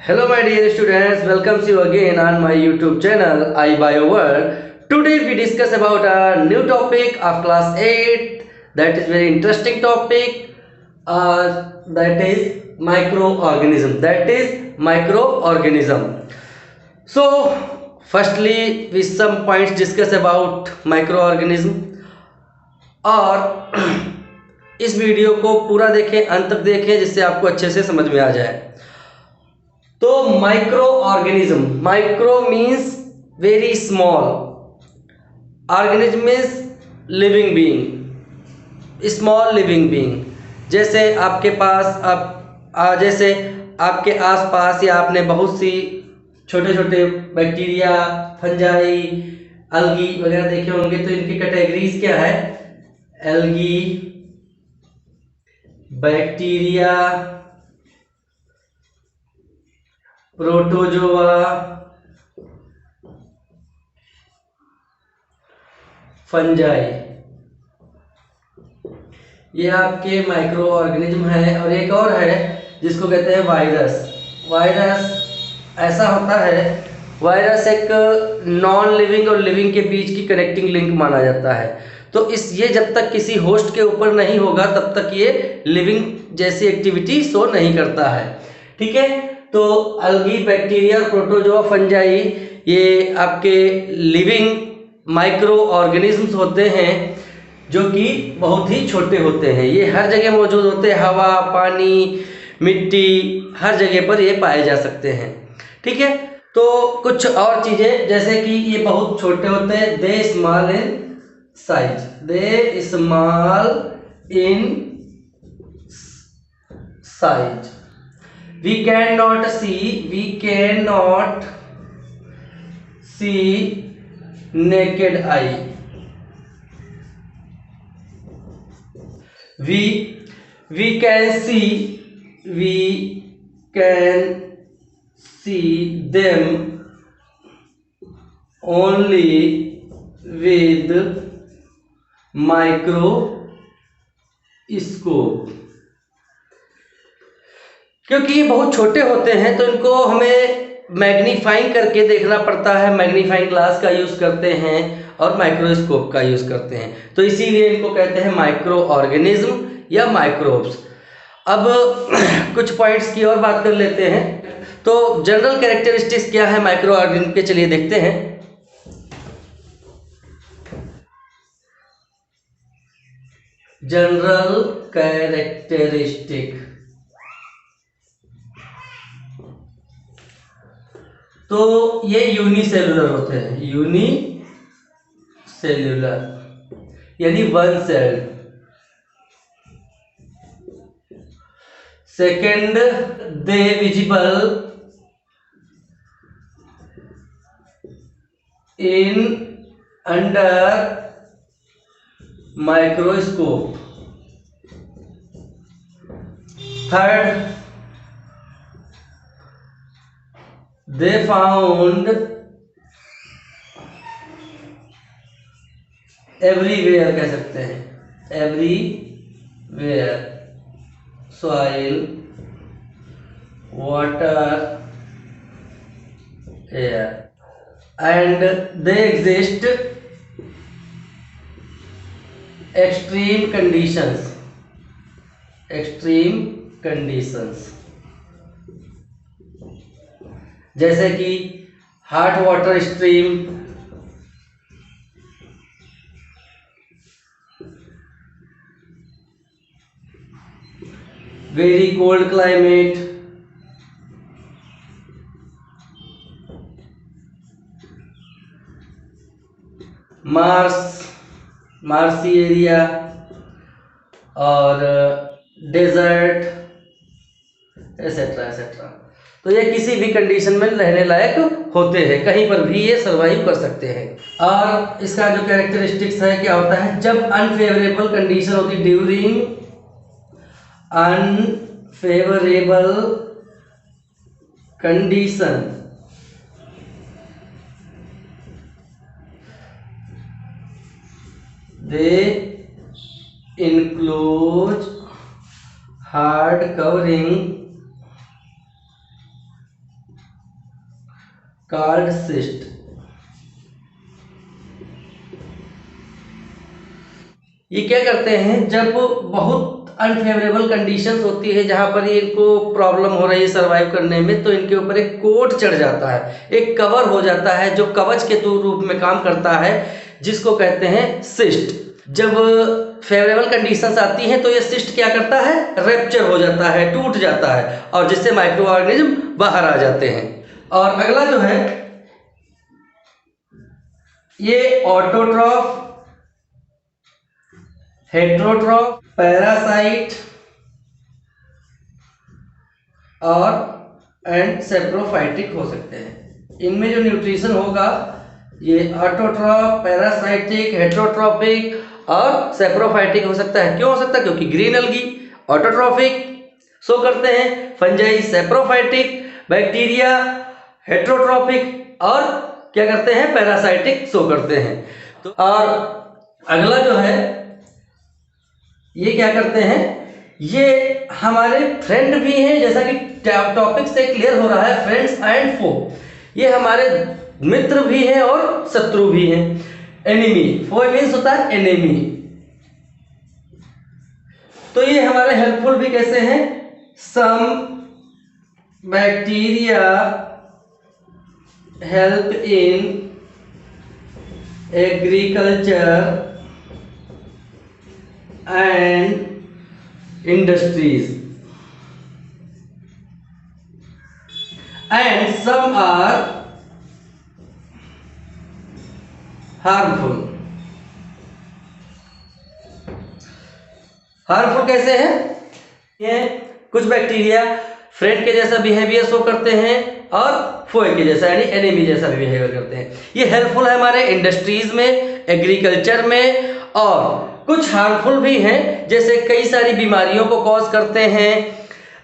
Hello my dear students, welcomes you again on my YouTube channel iBioWorld. Today we discuss about a new topic of class 8 that is very interesting topic that is microorganism. So firstly we some points discuss about microorganism और इस video को पूरा देखें, अंत तक देखें जिससे आपको अच्छे से समझ में आ जाए। तो micro organism, micro means very small, organism means living being, small living being. जैसे आपके पास जैसे आपके आसपास या आपने बहुत सी छोटे छोटे बैक्टीरिया, फंजाई, अलगी वगैरह देखे होंगे, तो इनकी कैटेगरीज क्या है? एल्गी, बैक्टीरिया, प्रोटोजोआ, फंजाई, ये आपके माइक्रो ऑर्गेनिज्म है। और एक और है जिसको कहते हैं वायरस। वायरस ऐसा होता है, वायरस एक नॉन लिविंग और लिविंग के बीच की कनेक्टिंग लिंक माना जाता है। तो ये जब तक किसी होस्ट के ऊपर नहीं होगा तब तक ये लिविंग जैसी एक्टिविटी शो नहीं करता है। ठीक है, तो अलगी, बैक्टीरिया, प्रोटोजोआ, फंजाई ये आपके लिविंग माइक्रो ऑर्गेनिज्म्स होते हैं जो कि बहुत ही छोटे होते हैं। ये हर जगह मौजूद होते हैं, हवा, पानी, मिट्टी, हर जगह पर ये पाए जा सकते हैं। ठीक है, तो कुछ और चीज़ें जैसे कि ये बहुत छोटे होते हैं, they small in size, they small in size. We cannot see naked eye. We can see them only with microscope. क्योंकि ये बहुत छोटे होते हैं तो इनको हमें मैग्नीफाइंग करके देखना पड़ता है। मैग्नीफाइंग ग्लास का यूज़ करते हैं और माइक्रोस्कोप का यूज़ करते हैं, तो इसीलिए इनको कहते हैं माइक्रो ऑर्गेनिज्म या माइक्रोब्स। अब कुछ पॉइंट्स की और बात कर लेते हैं। तो जनरल कैरेक्टरिस्टिक्स क्या है माइक्रो ऑर्गेनिज्म के, चलिए देखते हैं। जनरल कैरेक्टरिस्टिक, तो ये यूनिसेलुलर होते हैं, यूनिसेलुलर यानी one sailed. Second, they visible in under microscope. Third, they found everywhere, कह सकते हैं everywhere, soil, water, air, and they exist extreme conditions, जैसे कि hot water stream, very cold climate, marshy area और desert, et cetera et cetera. तो ये किसी भी कंडीशन में रहने लायक होते हैं, कहीं पर भी ये सर्वाइव कर सकते हैं। और इसका जो कैरेक्टरिस्टिक्स है क्या होता है, जब अनफेवरेबल कंडीशन होती, ड्यूरिंग अनफेवरेबल कंडीशन दे include hard covering called cyst. ये क्या करते हैं, जब बहुत अनफेवरेबल कंडीशंस होती है जहां पर इनको प्रॉब्लम हो रही है सरवाइव करने में, तो इनके ऊपर एक कोट चढ़ जाता है, एक कवर हो जाता है जो कवच के रूप में काम करता है, जिसको कहते हैं सिस्ट। जब फेवरेबल कंडीशंस आती हैं तो ये सिस्ट क्या करता है, रैप्चर हो जाता है, टूट जाता है, और जिससे माइक्रो ऑर्गेनिज्म बाहर आ जाते हैं। और अगला जो है ये ऑटोट्रॉफ, हेट्रोट्रॉफ, पैरासाइट और एंड सेप्रोफाइटिक हो सकते हैं। इनमें जो न्यूट्रिशन होगा ये ऑटोट्रॉफ, पैरासाइटिक, हेट्रोट्रॉपिक और सेप्रोफाइटिक हो सकता है। क्यों हो सकता है? क्योंकि ग्रीन अलगी ऑटोट्रॉफिक शो करते हैं, फंजाई सेप्रोफाइटिक, बैक्टीरिया हेट्रोट्रॉपिक और क्या करते हैं, पैरासाइटिक शो करते हैं। तो और अगला जो है ये क्या करते हैं, ये हमारे फ्रेंड भी हैं, जैसा कि टॉपिक से क्लियर हो रहा है, फ्रेंड्स एंड फो। ये हमारे मित्र भी हैं और शत्रु भी हैं। एनिमी, फो मीन्स होता है एनिमी। तो ये हमारे हेल्पफुल भी कैसे हैं, some bacteria help in agriculture and industries, and some are harmful। Harmful कैसे हैं? ये कुछ बैक्टीरिया फ्रेंड के जैसा बिहेवियर शो करते हैं और फोए के जैसा यानी एनिमी जैसा बिहेवियर करते हैं। ये हेल्पफुल है हमारे इंडस्ट्रीज में, एग्रीकल्चर में, और कुछ हार्मफुल भी हैं, जैसे कई सारी बीमारियों को कॉज करते हैं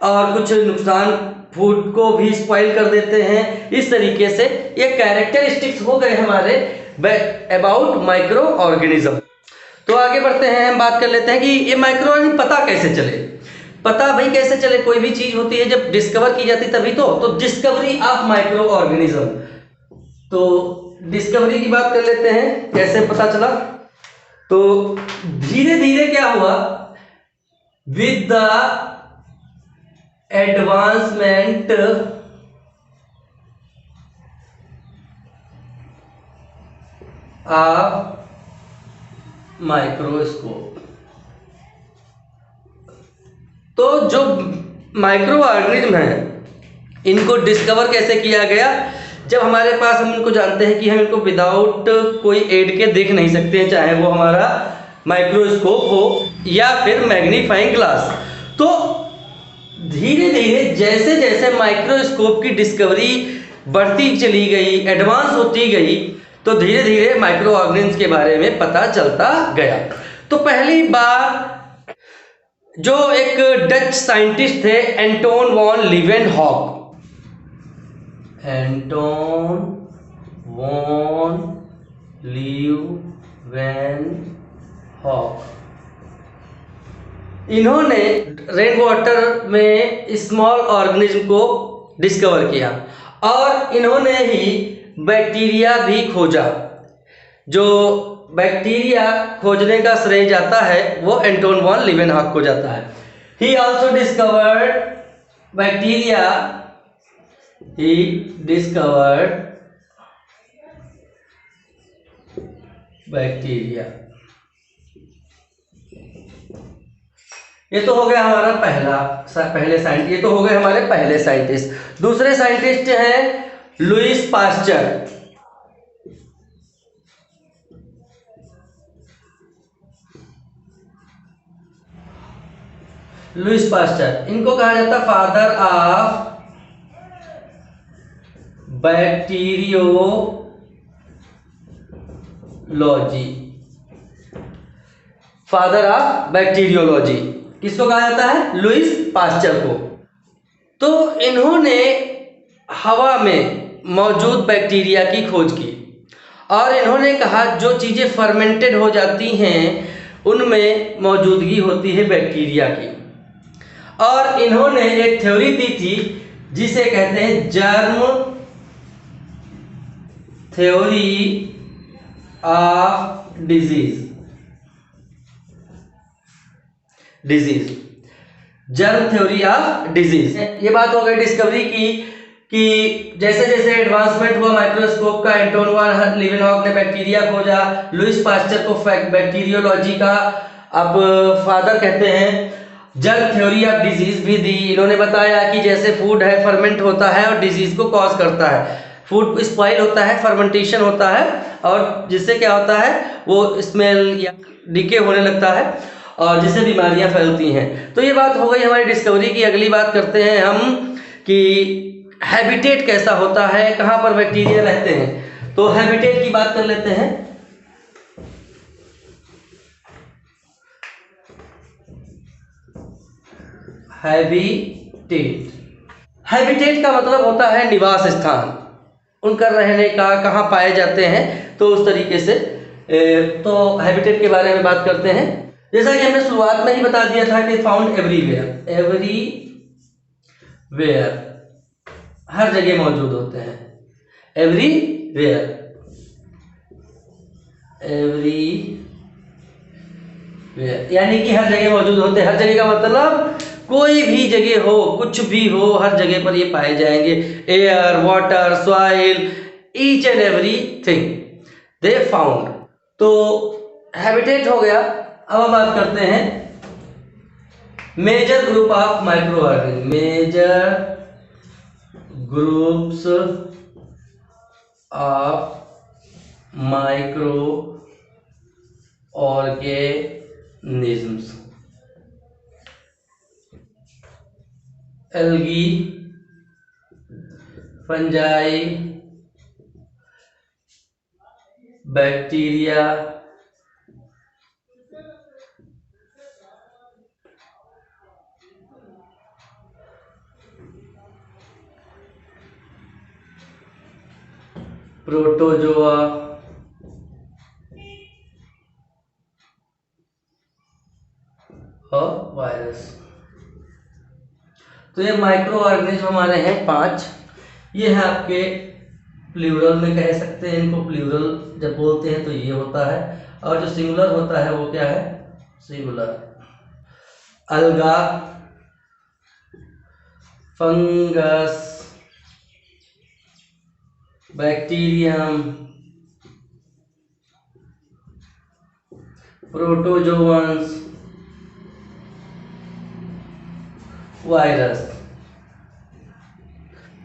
और कुछ नुकसान फूड को भी स्पॉइल कर देते हैं। इस तरीके से ये कैरेक्टरिस्टिक्स हो गए हमारे अबाउट माइक्रो ऑर्गेनिज्म। तो आगे बढ़ते हैं, हम बात कर लेते हैं कि ये माइक्रो ऑर्गेनिज्म पता कैसे चले। पता भाई कैसे चले, कोई भी चीज होती है जब डिस्कवर की जाती तभी तो डिस्कवरी ऑफ माइक्रो ऑर्गेनिज्म। तो डिस्कवरी की बात कर लेते हैं, कैसे पता चला। तो धीरे धीरे क्या हुआ, with the advancement of microscope, तो जो माइक्रो ऑर्गेनिज्म है इनको डिस्कवर कैसे किया गया, जब हमारे पास हम इनको जानते हैं कि हम इनको विदाउट कोई एड के देख नहीं सकते हैं, चाहे वो हमारा माइक्रोस्कोप हो या फिर मैग्नीफाइंग ग्लास। तो धीरे धीरे जैसे जैसे माइक्रोस्कोप की डिस्कवरी बढ़ती चली गई, एडवांस होती गई, तो धीरे धीरे माइक्रो ऑर्गेनिज्म के बारे में पता चलता गया। तो पहली बार जो एक डच साइंटिस्ट थे Anton van Leeuwenhoek, Anton van Leeuwenhoek, इन्होंने रेन वाटर में स्मॉल ऑर्गेनिज्म को डिस्कवर किया और इन्होंने ही बैक्टीरिया भी खोजा। जो बैक्टीरिया खोजने का श्रेय जाता है वो एंटोन वॉन लीवेनहॉक को जाता है। He also discovered bacteria, he discovered bacteria। ये तो हो गया हमारा पहले साइंटिस्ट, ये तो हो गए हमारे पहले साइंटिस्ट। दूसरे साइंटिस्ट हैं लुईस पास्चर। लुईस पास्चर, इनको कहा जाता है father of bacteriology. Father of bacteriology किसको कहा जाता है? लुईस पास्चर को। तो इन्होंने हवा में मौजूद बैक्टीरिया की खोज की और इन्होंने कहा जो चीज़ें फर्मेंटेड हो जाती हैं उनमें मौजूदगी होती है बैक्टीरिया की। और इन्होंने एक थ्योरी दी थी जिसे कहते हैं germ theory of disease germ theory of disease. ये बात हो गई डिस्कवरी की कि जैसे जैसे एडवांसमेंट हुआ माइक्रोस्कोप का, एंटोन लीवेनहॉक ने बैक्टीरिया खोजा, लुईस पास्चर को बैक्टीरियोलॉजी का अब फादर कहते हैं, जर्म थ्योरी ऑफ डिजीज भी दी। इन्होंने बताया कि जैसे फूड है फर्मेंट होता है और डिजीज को कॉज करता है, फूड स्पॉइल होता है, फर्मेंटेशन होता है और जिससे क्या होता है वो स्मेल या डिके होने लगता है और जिससे बीमारियां फैलती हैं। तो ये बात हो गई हमारी डिस्कवरी की। अगली बात करते हैं हम कि हैबिटेट कैसा होता है, कहाँ पर बैक्टीरिया रहते हैं। तो हैबिटेट की बात कर लेते हैं। हैबिटेट का मतलब होता है निवास स्थान, उनका रहने का, कहाँ पाए जाते हैं। तो उस तरीके से तो हैबिटेट के बारे में बात करते हैं। जैसा कि हमने शुरुआत में ही बता दिया था कि फाउंड एवरीवेयर, हर जगह मौजूद होते हैं। एवरीवेयर यानी कि हर जगह मौजूद होते हैं। हर जगह का मतलब कोई भी जगह हो, कुछ भी हो, हर जगह पर ये पाए जाएंगे। Air, water, soil, each and every thing they found. तो हैबिटेट हो गया। अब हम बात करते हैं major group of micro organism, major groups of micro organisms. Algae, fungi, bacteria, protozoa और वायरस। तो ये माइक्रो ऑर्गेनिज्म हमारे हैं 5। ये है आपके प्लूरल में कह सकते हैं इनको। प्लूरल जब बोलते हैं तो ये होता है, और जो सिंगुलर होता है वो क्या है, सिंगुलर। अलगा, फंगस, बैक्टीरियम, प्रोटोजोअन्स, वायरस।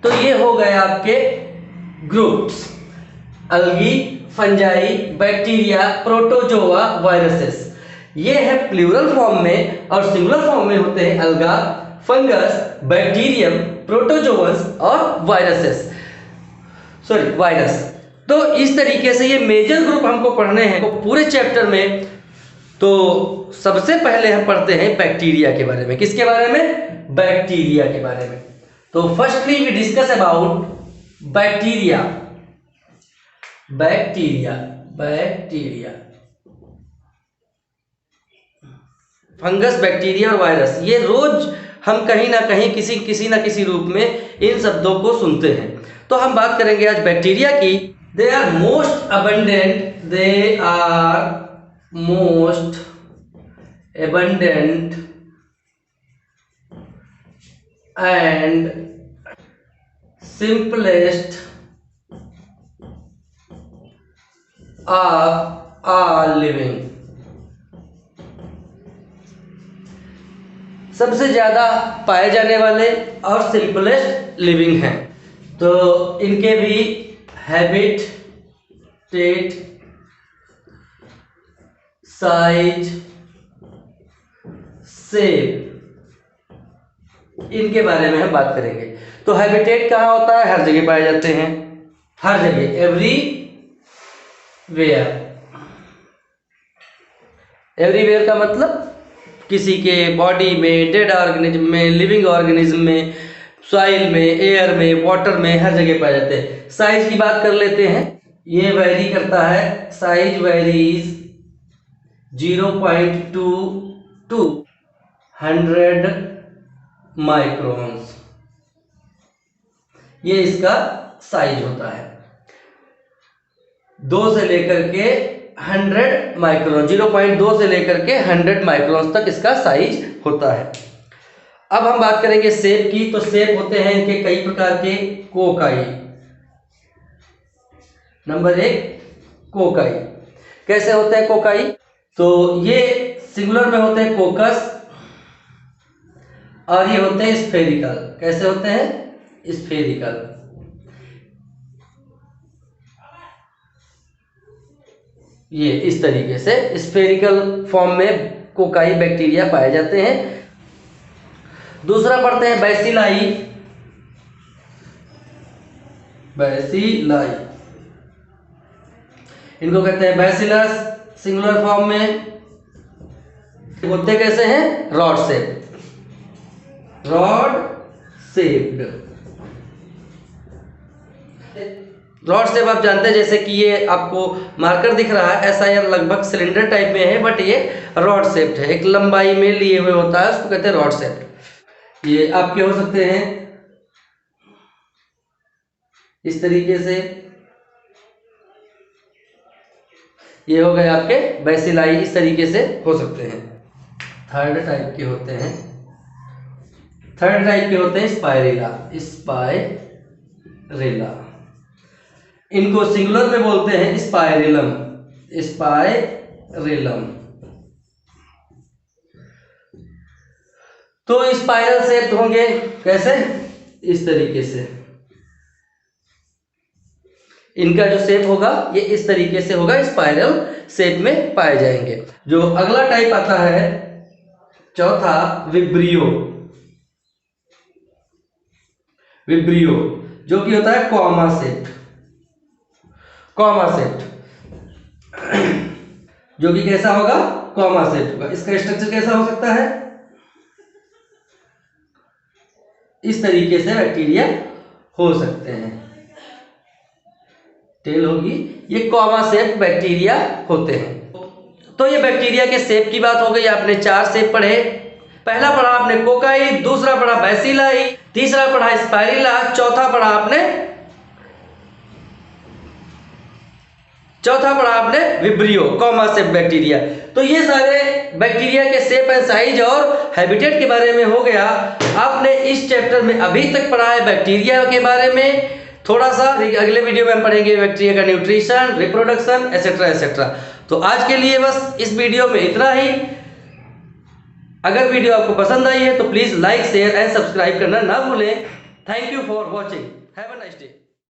तो ये हो गए आपके groups, algae, fungi, bacteria, protozoa, viruses. ये है प्लूरल फॉर्म में, और सिंगुलर फॉर्म में होते हैं अलगा, फंगस, बैक्टीरियम, प्रोटोजोअन्स और वायरसेस, सॉरी वायरस। तो इस तरीके से ये मेजर ग्रुप हमको पढ़ने हैं तो पूरे चैप्टर में। तो सबसे पहले हम पढ़ते हैं बैक्टीरिया के बारे में। किसके बारे में, बैक्टीरिया के बारे में। तो firstly we discuss about bacteria. Bacteria fungus, bacteria और वायरस, ये रोज हम कहीं ना कहीं किसी ना किसी रूप में इन शब्दों को सुनते हैं। तो हम बात करेंगे आज बैक्टीरिया की। They are most abundant and simplest of all living। सबसे ज्यादा पाए जाने वाले और सिंपलेस्ट लिविंग हैं। तो इनके भी हैबिट, स्टेट, साइज, शेप, इनके बारे में हम बात करेंगे। तो हैबिटेट कहाँ होता है, हर जगह पाए जाते हैं, हर जगह, एवरीवेयर का मतलब किसी के बॉडी में, डेड ऑर्गेनिज्म में, लिविंग ऑर्गेनिज्म में, सॉइल में, एयर में, वाटर में, हर जगह पाए जाते हैं। साइज की बात कर लेते हैं। ये वैरी करता है, साइज वेरीज 0.2 to 100 माइक्रोन्स, ये इसका साइज होता है। 2 से लेकर के 100 माइक्रोन, 0.2 से लेकर के 100 माइक्रोन तक इसका साइज होता है। अब हम बात करेंगे सेब की। तो सेब होते हैं इनके कई प्रकार के। Cocci, number 1 cocci. कैसे होते हैं कोकाई? तो ये सिंगुलर में होते हैं कोकस, और ये होते हैं स्फेरिकल। कैसे होते हैं? स्फेरिकल। ये इस तरीके से स्फेरिकल फॉर्म में कोकाई बैक्टीरिया पाए जाते हैं। दूसरा पढ़ते हैं बैसिलाई। बैसिलाई, इनको कहते हैं बैसिलस, सिंगुलर फॉर्म में। होते कैसे हैं? Rod shape, rod shaped. Rod shape आप जानते हैं, जैसे कि ये आपको मार्कर दिख रहा है, ऐसा ये लगभग सिलेंडर टाइप में है, बट ये रॉड शेप्ड है, एक लंबाई में लिए हुए होता है, उसको कहते हैं रॉड शेप्ड। ये आपके हो सकते हैं इस तरीके से। ये हो गए आपके बैसिलाई, इस तरीके से हो सकते हैं। थर्ड टाइप के होते हैं, थर्ड टाइप के होते हैं स्पाइरेला। स्पाइरेला, इनको सिंगुलर में बोलते हैं स्पाइरेलम। स्पाइरेलम। तो स्पाइरल शेप होंगे। कैसे? इस तरीके से। इनका जो शेप होगा ये इस तरीके से होगा, स्पाइरल शेप में पाए जाएंगे। जो अगला टाइप आता है चौथा, विब्रियो। विब्रियो जो कि होता है कॉमा शेप। कॉमा शेप जो कि कैसा होगा? कॉमा शेप होगा। इसका स्ट्रक्चर कैसा हो सकता है? इस तरीके से बैक्टीरिया हो सकते हैं। टेल होगी, ये कॉमा शेप बैक्टीरिया होते हैं। तो ये बैक्टीरिया के शेप की बात हो गई। आपने 4 शेप पढ़े। पहला पढ़ा आपने कोकाई, दूसरा पढ़ा बैसिलाई, तीसरा पढ़ा स्पाइरेला, चौथा पढ़ा आपने विब्रियो, कॉमा शेप बैक्टीरिया। तो ये सारे बैक्टीरिया के शेप एंड साइज और हैबिटेट के बारे में हो गया। आपने इस चैप्टर में अभी तक पढ़ा है बैक्टीरिया के बारे में। थोड़ा सा अगले वीडियो में हम पढ़ेंगे बैक्टीरिया का न्यूट्रिशन, रिप्रोडक्शन, एसेट्रा एसेट्रा। तो आज के लिए बस इस वीडियो में इतना ही। अगर वीडियो आपको पसंद आई है तो please like, share and subscribe करना ना भूलें। Thank you for watching. Have a nice day.